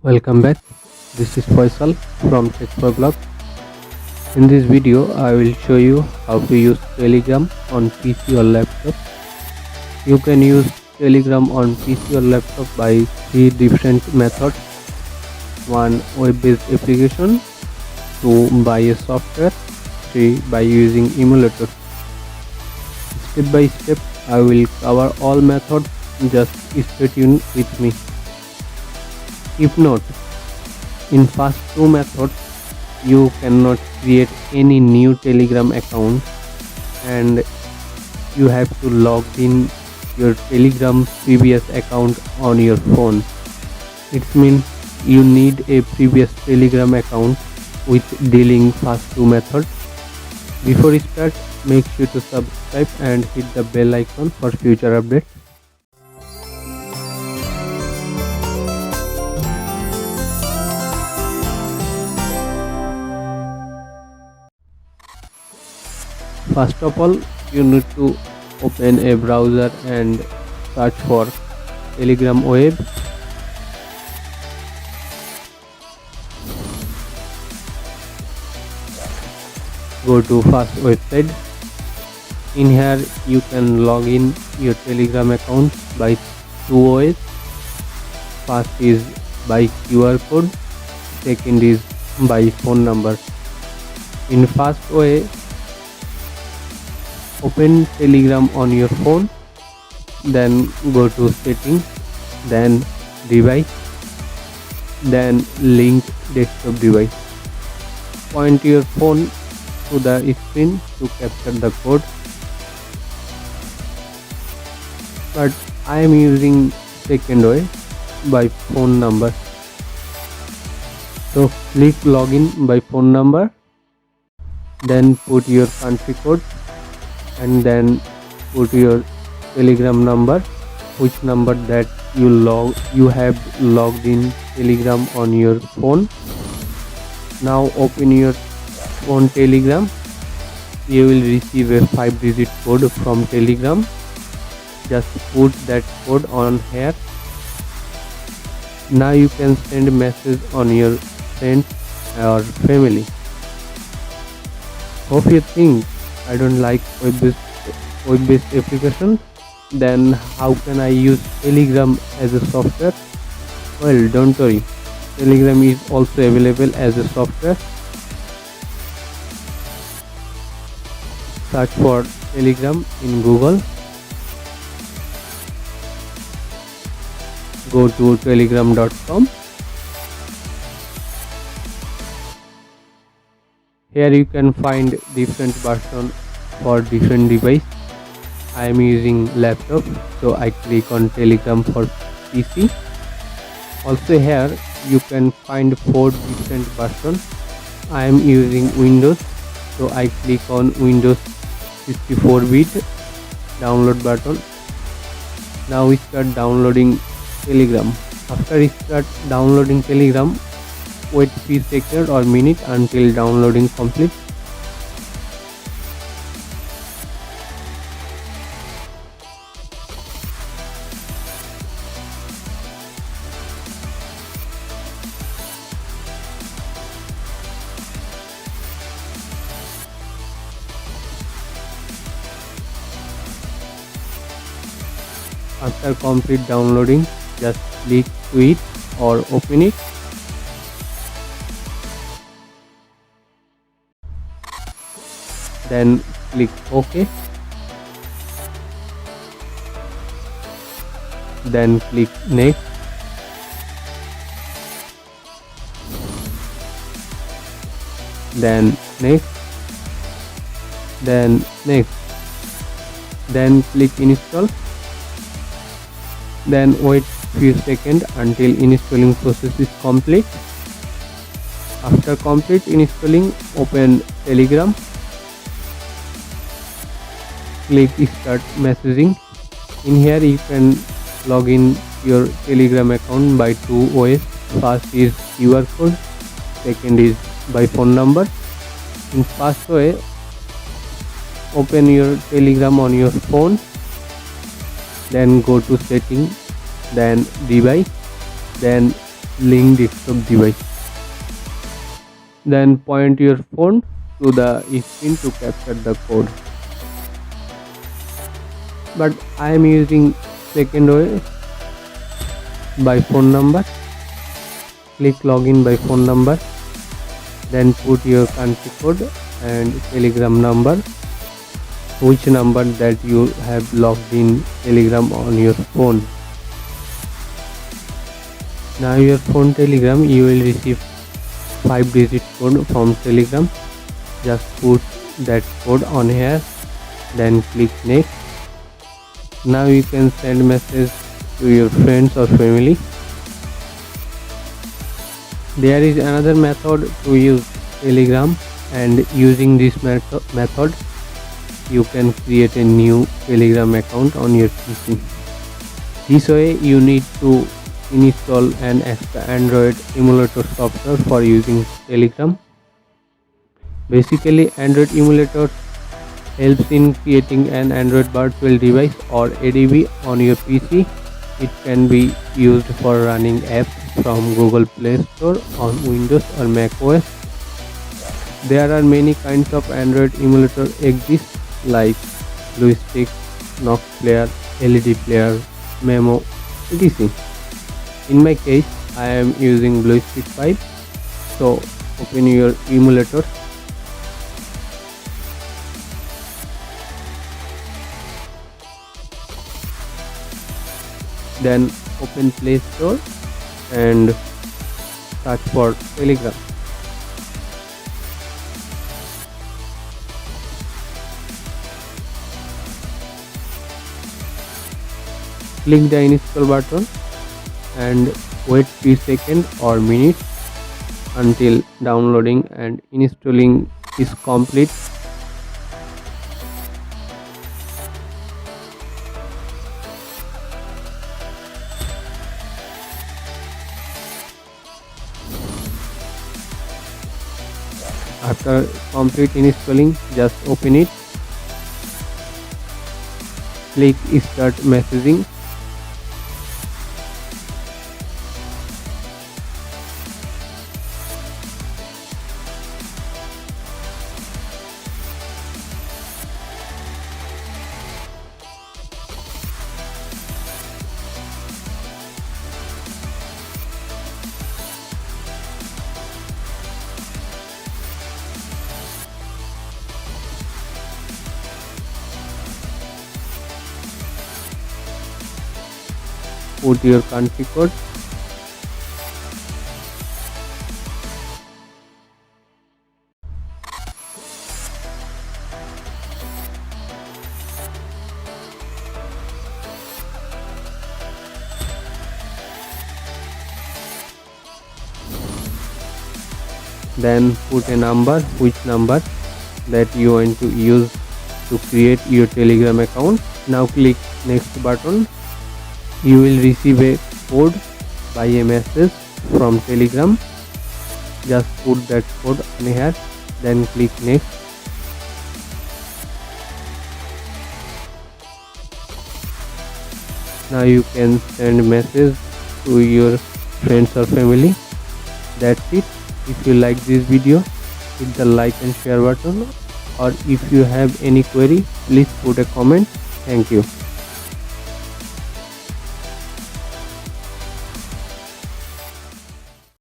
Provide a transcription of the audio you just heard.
Welcome back. This is Faisal from Tech4Blog. In this video, I will show you how to use Telegram on PC or laptop. You can use Telegram on PC or laptop by three different methods. One, web-based application. Two, buy a software. Three, by using emulator. Step by step, I will cover all methods. Just stay tuned with me. If not, in first two methods, you cannot create any new Telegram account and you have to log in your Telegram previous account on your phone. It means you need a previous Telegram account with dealing first two methods. Before you start, make sure to subscribe and hit the bell icon for future updates. First of all, you need to open a browser and search for Telegram web. Go to first website. In here you can log in your Telegram account by two ways. First is by QR code, second is by phone number. In first way, open Telegram on your phone, then go to settings, then device, then link desktop device. Point your phone to the screen to capture the code, but I am using second way by phone number. So click login by phone number, then put your country code and then put your Telegram number, which number that you have logged in Telegram on your phone. Now open your phone Telegram. You will receive a 5-digit code from Telegram. Just put that code on here. Now you can send message on your friends or family. Hope you think I don't like web-based application, then how can I use Telegram as a software? Well, don't worry, Telegram is also available as a software. Search for Telegram in Google. Go to telegram.com. Here you can find different version for different device. I am using laptop, so I click on Telegram for PC. Also here you can find 4 different versions. I am using Windows, so I click on Windows 64-bit download button. Now we start downloading Telegram. After we start downloading Telegram, wait few seconds or minute until downloading complete. After complete downloading, just click to it or open it. Then click OK. Then click next. Then next. Then next. Then click install. Then wait few seconds until installing process is complete. After complete installing, open Telegram. Click start messaging. In here you can log in your Telegram account by two ways. First is QR code, second is by phone number. In first way, open your Telegram on your phone, then go to setting, then device, then linked desktop device. Then point your phone to the screen to capture the code. But I am using second way by phone number. Click login by phone number. Then put your country code and Telegram number, which number that you have logged in Telegram on your phone. Now your phone Telegram, you will receive 5-digit code from Telegram. Just put that code on here, then click next. Now you can send message to your friends or family. There is another method to use Telegram, and using this method you can create a new Telegram account on your PC. This way you need to install an extra Android Emulator software for using Telegram. Basically, Android Emulator helps in creating an Android virtual device or ADV on your PC. It can be used for running apps from Google Play Store on Windows or macOS. There are many kinds of Android emulator exist, like BlueStacks, NoxPlayer, LDPlayer, MeMU, etc. In my case, I am using BlueStacks 5. So open your emulator. Then open Play Store and search for Telegram. Click the install button and wait few seconds or minutes until downloading and installing is complete. After complete installing, just open it. Click start messaging. Put your country code. Then put a number, which number that you want to use to create your Telegram account. Now click next button. You will receive a code by a message from Telegram. Just put that code on here, then click next. Now you can send message to your friends or family. That's it. If you like this video, hit the like and share button, or if you have any query, please put a comment. Thank you.